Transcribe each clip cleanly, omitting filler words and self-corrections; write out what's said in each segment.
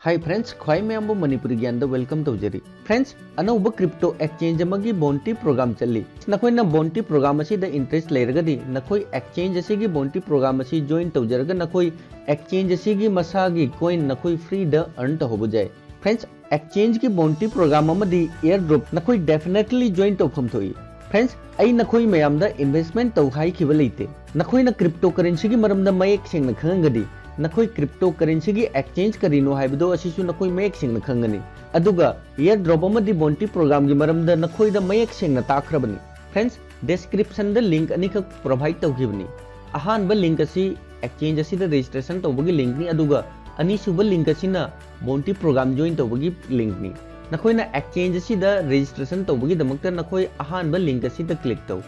हाय friends ख्वाई मैम Manipuri Gyan welcome तौजरी फ्रेंड्स अनौब क्रिप्टो एक्सचेंज की बोंटी प्रोग्राम चली नखोइना बोंटी प्रोग्राम इंटरेस्ट लेरगदी नखोई एक्सचेंज की बोंटी प्रोग्राम जॉइन तौजरग नखोई एक्सचेंज की मसागी कोइन नखोई फ्री द अर्न तौब जाए फ्रेंड्स एक्सचेंज की बोंटी प्रोग्राम एयर ड्रॉप नखोई डेफिनेटली जॉइन तौफम थोई फ्रेंड्स आई नखोई मैम इन्वेस्टमेंट तौ हाइखिबा लेते नखोइना क्रिप्टो करेंसी की मरमद मयेक सेंगना खंगदी नखोई क्रिप्टो करेंसी की एक्सचेंज करीनो हाइबदो असिसु नखोई मयेक सेंगना खंगनी अदुगा एयर ड्रॉप अमदी बोंटी प्रोग्राम की मरमद नखोई द मयेक सेंगना ताखरबनी फ्रेंड्स डिस्क्रिप्शन द लिंक अनिख प्रोवाइड तौगिबनी अहानब लिंक असि एक्सचेंज असिदा रजिस्ट्रेशन तौबगी लिंक नि अदुगा अनिसुब लिंक असिना बोंटी प्रोग्राम जॉइन तौबगी लिंक नि नखोइना एक्सचेंज असिदा रजिस्ट्रेशन तौबगी दमकत नखोई अहानब लिंक असिदा क्लिक तौ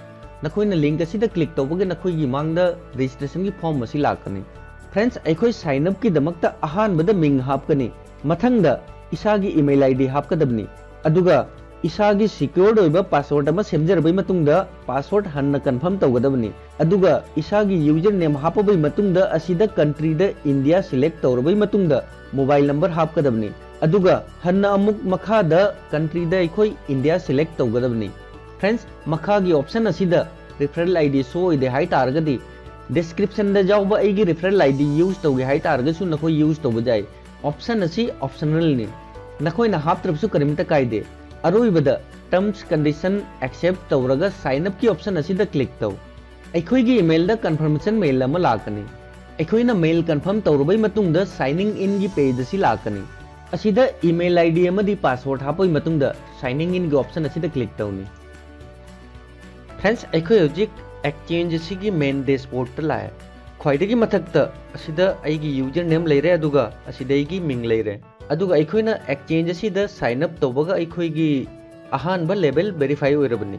नखोइना लिंक असिदा क्लिक तौबगी नखोई गी मांगदा रजिस्ट्रेशन की फॉर्म असी लाकनी फ्रेंड्स अखोई साइन अप की दमकता अहानबद मिंग हापकनी मथंग इसागी ईमेल आईडी हापकदबनी अदुगा इसागी सिक्योर्ड होइबा पासवर्ड अमा सेमजरबै मतुंगदा पासवर्ड हन्ना कंफर्म तौगदबनी अदुगा इसागी यूजर नेम हापबै मतुंगदा असिदा कंट्री द इंडिया सिलेक्ट तौरबै मतुंगदा मोबाइल नंबर हापकदबनी अदुगा हन्ना अमुक मखादा कंट्री द अखोई इंडिया सिलेक्ट तौगदबनी फ्रेंड्स मखागी ऑप्शन असिदा रेफरल आईडी सो होइदे हाइ तारगदी डिस्क्रिप्शन जाऊब आई रेफरल आईडी यूज तौगे हाई तारगसु नखोई यूज तौब जाए ऑप्शन असी ऑप्शनल ने नखोइना हापत्रबसु करिमता कायदे अरोइबद टर्म्स कंडीशन एक्सेप्ट तौरगा साइन अप की ऑप्शन असिदा क्लिक तौ अखोइगी ईमेल द कंफर्मेशन मेल अमा लाकनी अखोइना मेल कंफर्म तौरबै मतुंगदा साइनिंग इन की पेज असी लाकनी असिदा ईमेल आईडी अमदी पासवर्ड हापोइ मतुंगदा साइनिंग इन की ऑप्शन असिदा क्लिक तौनी फ्रेंड्स अखोइ हौजिक एक्सचेंज की मेन डैशबोर्ड लाए ख्वाइदगी मथक्ता असिदा आइगी यूजर नेम लेरे अदुगा असिदैगी मिंग लेरे अदुगा अखोइना एक्सचेंज असिदा साइन अप तौबगा अखोइगी अहानबा लेवल वेरीफाई ओइरबनी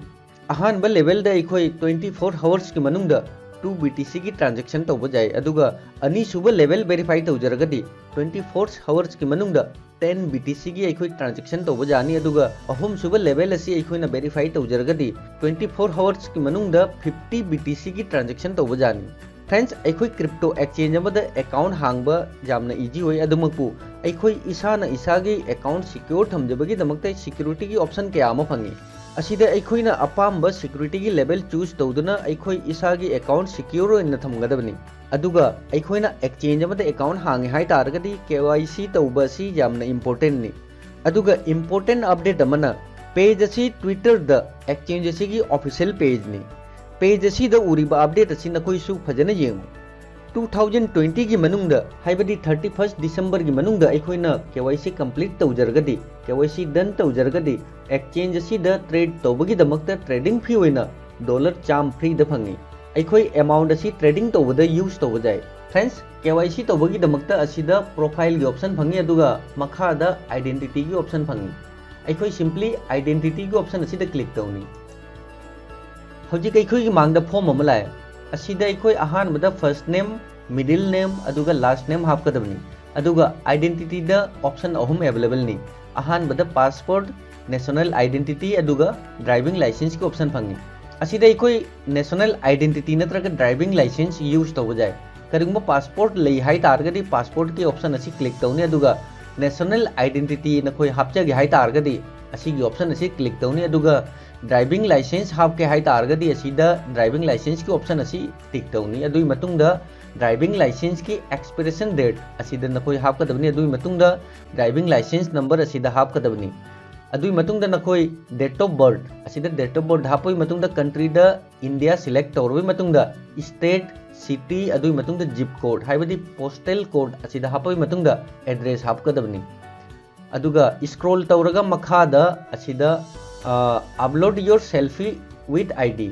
अहानबा लेवल द अखोइ 24 आवर्स की मनुंगदा 2 BTC की ट्रांजैक्शन तौब जाए अदुगा अनीसुबा लेवल वेरीफाई तौजरगदी 24 आवर्स की मनुंगदा 10 BTC की अखोइ ट्रांजैक्शन तौब जानी अदुगा अहुम सुबा लेवल असी अखोइना वेरीफाई तौजरगदी 24 आवर्स की मनुंगदा 50 BTC की ट्रांजैक्शन तौब जानी फ्रेंड्स अखोइ क्रिप्टो एक्सचेंज अमदा अकाउंट हांगबा जामना इजी होय अदुमकपु अखोइ इसाना इसागी अकाउंट सिक्योर थमजबगी दमकता सिक्योरिटी की ऑप्शन कया अमा फंगी असिदा अखोइना अपाम्ब सिक्योरिटी की लेवल चूज तौदुना अखोइ इसागी अकाउंट सिक्योर होइना थमगदबनी अदुगा अखोइना एक्सचेंज अमदा अकाउंट हांगे हाइ तारगदी KYC तौबा असि यामना इंपोर्टेंट नि अदुगा इंपोर्टेंट अपडेट अमना पेज असि ट्विटर द एक्सचेंज असि की ऑफिशियल पेज नि पेज असि द उरिबा अपडेट असि नखोइसु फजना येंगु 2020 की मनुंगदा हाइबदी 31 दिसंबर की मनुंगदा अखोइना KYC कंप्लीट तौजरगदी KYC डन तौजरगदी एक्सचेंज असि द ट्रेड तौबगी दमकता ट्रेडिंग फी होइना $100 फ्री द फंगी अखोइ अमाउंट असि ट्रेडिंग तौबद यूज तौब जाए फ्रेंड्स KYC तौबगी दमकता असिदा प्रोफाइल की ऑप्शन फंगी अदुगा मखादा आइडेंटिटी की ऑप्शन फंगी अखोइ सिंपली आइडेंटिटी की ऑप्शन असिदा क्लिक तौनी हौजिक अखोइ मांगदा फॉर्म अमा लाए असिदा अखोइ अहानबदा first name middle name अदुगा last name हापकदबनी अदुगा आइडेंटिटी द ऑप्शन अहुम अवेलेबल नि अहानबदा पासपोर्ट नेशनल आइडेंटिटी अदुगा ड्राइविंग लाइसेंस की ऑप्शन फंगी असिदा अखोइ नेशनल आइडेंटिटी नत्रगा ड्राइविंग लाइसेंस यूज तौब जाए करिगुंबा पासपोर्ट लई हाइ तारगदी पासपोर्ट की ऑप्शन असी क्लिक तौनी अदुगा नेशनल आइडेंटिटी नखोइ हापचगे हाइ तारगदी असिगी ऑप्शन असी क्लिक तौनी अदुगा ड्राइविंग लाइसेंस हापके हाइ तारगदी असिदा ड्राइविंग लाइसेंस की ऑप्शन असी टिक तौनी अदुई मतुंगदा ड्राइविंग लाइसेंस की एक्सपिरेशन डेट असिदा नखोइ हापकदबनी अदुई मतुंगदा ड्राइविंग लाइसेंस नंबर असिदा हापकदबनी अदुई मतुंगदा नखोइ डेट ऑफ बर्थ असिदा डेट ऑफ बर्थ हापोइ मतुंगदा कंट्री द इंडिया सिलेक्ट तौरबै मतुंगदा स्टेट सिटी अदुई मतुंगदा जिप कोड हाइबदी पोस्टल कोड असिदा हापोइ मतुंगदा एड्रेस हापकदबनी अदुगा स्क्रॉल तौरगा मखादा असिदा upload your selfie with ID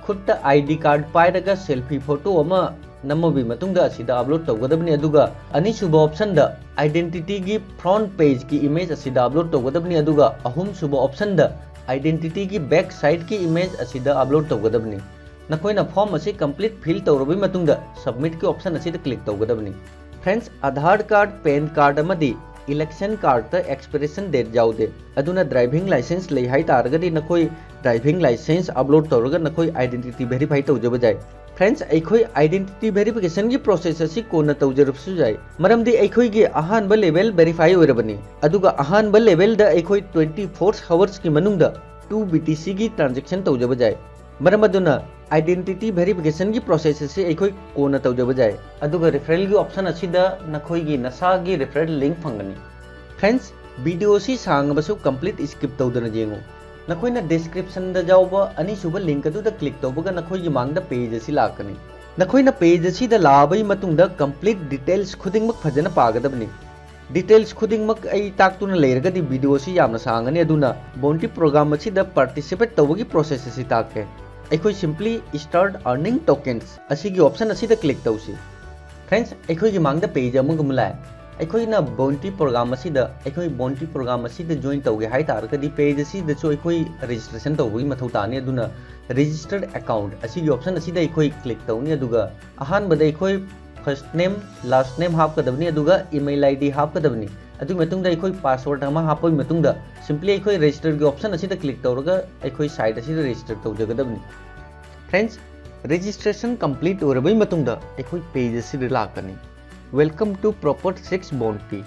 खुद ID कार्ड पाइरगा सेल्फी फोटो अमा नमबी मतुंगदा असिदा अपलोड तौगदबनी अदुगा अनिसुबा ऑप्शन द आइडेंटिटी की फ्रंट पेज की इमेज असिदा अपलोड तौगदबनी अदुगा अहुम सुबा ऑप्शन द आइडेंटिटी की बैक साइड की इमेज असिदा अपलोड तौगदबनी नखोइना फॉर्म असी कंप्लीट फिल तौरबै मतुंगदा सबमिट की ऑप्शन असिदा क्लिक तौगदबनी friends Aadhaar card PAN card अमदी इलेक्शन कार्ड द एक्सपिरेशन डेट जाउदे अदुना ड्राइविंग लाइसेंस लई हाइ तारगदी नखोइ ड्राइविंग लाइसेंस अपलोड तौरगा नखोइ आइडेंटिटी वेरीफाई तौजब जाए फ्रेंड्स अखोई आइडेंटिटी वेरिफिकेशन की प्रोसेस असी कोना तौजरबसु जाय मरमदि अखोई की अहानब लेवल वेरीफाई होरबनी अदुगा अहानब लेवल दा अखोई 24 आवर्स की मनुंगदा 2 BTC की ट्रांजैक्शन तौजब जाय मरम अदुना आइडेंटिटी वेरिफिकेशन की प्रोसेस असी अखोई कोना तौजब जाय अदुगा रेफरल की ऑप्शन असिदा नखोई की नसा की रेफरल लिंक फंगनी फ्रेंड्स वीडियो सी सांगबसु कंप्लीट स्किप तौदना जेंगो नखोइना डिस्क्रिप्शन दा जाउबा अनीसुबा लिंक अदुदा क्लिक तौबगा नखोइगी मांगदा पेज असी लाकनी नखोइना पेज असी दा लाबई मतुंगदा कंप्लीट डिटेल्स खुदिंगमक फजना पागदबनी डिटेल्स खुदिंगमक आई ताक्तुना लेरगदी वीडियो सी यामना सांगनी अदुना बोंटी प्रोग्राम असी दा पार्टिसिपेट तौबगी प्रोसेस असी ताके अखोइ सिंपली स्टार्ट अर्निंग टोकन्स असीगी ऑप्शन असी दा क्लिक तौसी फ्रेंड्स अखोइगी मांगदा पेज अमुग मुलाय अखोइना बोंटी प्रोग्राम असिदा अखोइ बोंटी प्रोग्राम असिदा जॉइन तौगे हाइ तारगदी पेज असिदसु अखोइ रजिस्ट्रेशन तौबगी मथौ तानी अदुना रजिस्टर्ड अकाउंट असिगी ऑप्शन असिदा अखोइ क्लिक तौनी अदुगा अहानबदा अखोइ फर्स्ट नेम लास्ट नेम हापकदबनी अदुगा ईमेल आईडी हापकदबनी अदु मतुंगदा अखोइ पासवर्ड अमा हापोइ मतुंगदा सिंपली अखोइ रजिस्टर की ऑप्शन असिदा क्लिक तौरगा अखोइ साइट असिदा रजिस्टर तौजगदबनी फ्रेंड्स रजिस्ट्रेशन कंप्लीट होरबई मतुंगदा अखोइ पेज असिदा लाकनी वेलकम टू प्रॉपर 6 बोंटी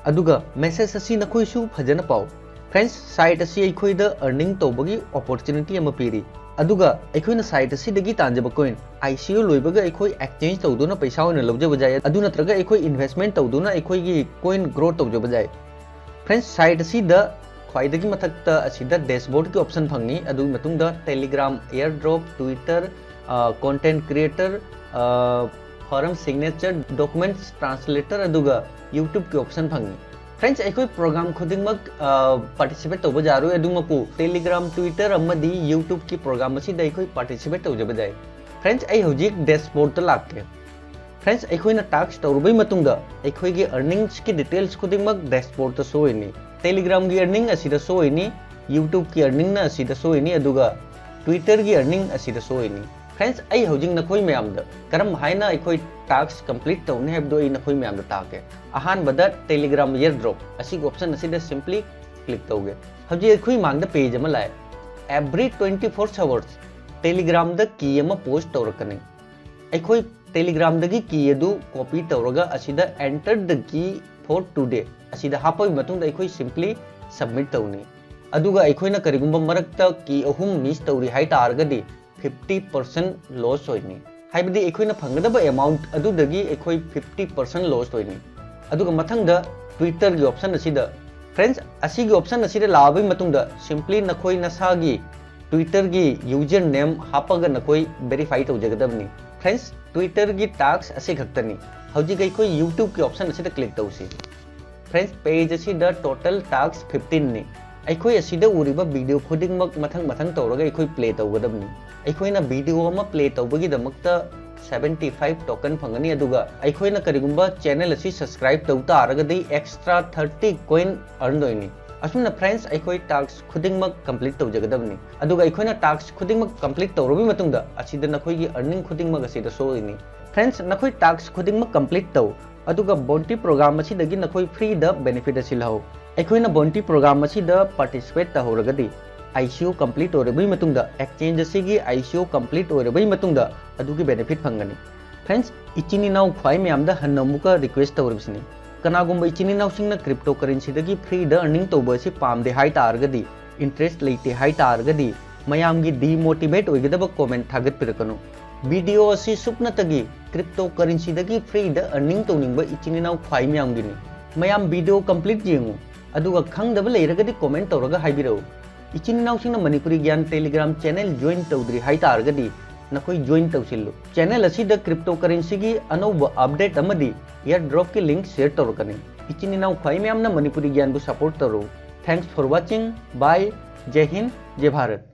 अदुगा मैसेज असी नखोइसु फजन पाओ फ्रेंड्स साइट असी अखोइदा अर्निंग तौबगी अपॉर्चुनिटी अमा पीरी अदुगा अखोइना साइट असी दगी तांजब कोइन ICO लोइबगा अखोइ एक्सचेंज तौदुना पैसा होना लौजब जाय अदु नत्रगा अखोइ इन्वेस्टमेंट तौदुना अखोइगी कॉइन ग्रो तौजब जाय फ्रेंड्स साइट असी द ख्वाइदगी मथक्ता असिदा डैशबोर्ड की ऑप्शन फंगनी अदु मतुंगदा Telegram airdrop Twitter content creator forum signature documents translator अदुगा यूट्यूब के ऑप्शन फंगी फ्रेंड्स अखोइ प्रोग्राम खुदिंगमक पार्टिसिपेट तौब जारु अदुमकु टेलीग्राम ट्विटर अमदी यूट्यूब की प्रोग्राम असिदा अखोइ पार्टिसिपेट तौजब जाय फ्रेंड्स अई हौजिक डैशबोर्ड त लाके फ्रेंड्स अखोइना टास्क तौरबई मतुंगदा अखोइगी अर्निंग्स की डिटेल्स खुदिंगमक डैशबोर्ड त सोइनी टेलीग्राम की अर्निंग असिदा सोइनी यूट्यूब की अर्निंग ना असिदा सोइनी अदुगा ट्विटर की अर्निंग असिदा सोइनी फ्रेंड्स अई हौजिंग नखोइ मयामदा करम हाइना अखोइ टास्क कंप्लीट तौने हैबदो अई नखोइ मयामदा ताके अहानबदा टेलीग्राम एयर ड्रॉप असी ऑप्शन असिदा सिंपली क्लिक तौगे हौजि अखोइ मांगदा पेज अमा लाय every 24 hours Telegram the key अमा पोस्ट तौरकनी अखोइ टेलीग्राम दगी की अदु कॉपी तौरगा असिदा enter the key for today असिदा हापोइ मतुंगदा अखोइ सिंपली सबमिट तौनी अदुगा अखोइना करिगुंबा मरकता की अहुम मिस तौरी हाइ तारगदी 50% लॉस होइनी हाइबदी अखोइना फंगदबा अमाउंट अदुदगी अखोइ 50% लॉस होइनी अदुगा मथंगदा ट्विटर की ऑप्शन असिदा फ्रेंड्स असिगी ऑप्शन असिदा लाबई मतुंगदा सिंपली नखोइ नसागी ट्विटर की यूजर नेम हापगा नखोइ वेरीफाई तौजगदबनी फ्रेंड्स ट्विटर की टास्क असे खक्तनी हौजिग अखोइ यूट्यूब की ऑप्शन असिदा क्लिक तौसी फ्रेंड्स पेज असिदा टोटल टास्क 15 ने अखोइ असिदा उरिबा वीडियो खुदिंगमक मथंग मथंग तौरगा अखोइ प्ले तौगदबनी अखोइना वीडियो अमा प्ले तौबगीदमक्ता 75 टोकन फंगनी अदुगा अखोइना करिगुंबा चैनल असी सब्सक्राइब तौ तारगदी एक्स्ट्रा 30 कॉइन अर्न दोइनी असुना फ्रेंड्स अखोइ टास्क खुदिंगमक कंप्लीट तौजगदबनी अदुगा अखोइना टास्क खुदिंगमक कंप्लीट तौरबी मतुंगदा असिदा नखोइगी अर्निंग खुदिंगमक असिदा सोइनी फ्रेंड्स नखोइ टास्क खुदिंगमक कंप्लीट तौ अदुगा बोंटी प्रोग्राम असिदगी नखोइ फ्री द बेनिफिट असी लहौ अखोइना बोंटी प्रोग्राम असिदा पार्टिसिपेट तहौरगदी ICO कंप्लीट होरबई मतुंगदा एक्सचेंज असिगी ICO कंप्लीट होरबई मतुंगदा अदुगी बेनिफिट फंगनी फ्रेंड्स इचिनी नाउ ख्वाइ मयामदा हन्नमुका रिक्वेस्ट तौरबिसनी कनागुंबा इचिनी नाउ सिंगना क्रिप्टो करेंसीदगी फ्री द अर्निंग तौबसी पामदे हाइ तारगदी इंटरेस्ट लेते हाइ तारगदी मयामगी डिमोटिवेट ओइगदबा कमेंट थागत पिरकनु वीडियो असी सुपनतगी क्रिप्टो करेंसीदगी फ्री द अर्निंग तौनिंगबा इचिनी नाउ ख्वाइ मयामगिनी मयाम वीडियो कंप्लीट जेंगु अदुगा खंगदबा लेरगदी कमेंट तौरगा हाइबिरौ इचिन नाउसिंगना Manipuri Gyan Telegram channel join तौद्री हाइ तारगदी नखोइ ज्वाइन तौसिल्लु चैनल असिदा क्रिप्टो करेंसी की अनौब अपडेट अमदी एयर ड्रॉप की लिंक शेयर तौरकनी इचिन नाउ ख्वाइ मयामना मणिपुरी ज्ञान को सपोर्ट तौरो थैंक्स फॉर वाचिंग बाय जय हिंद जय भारत।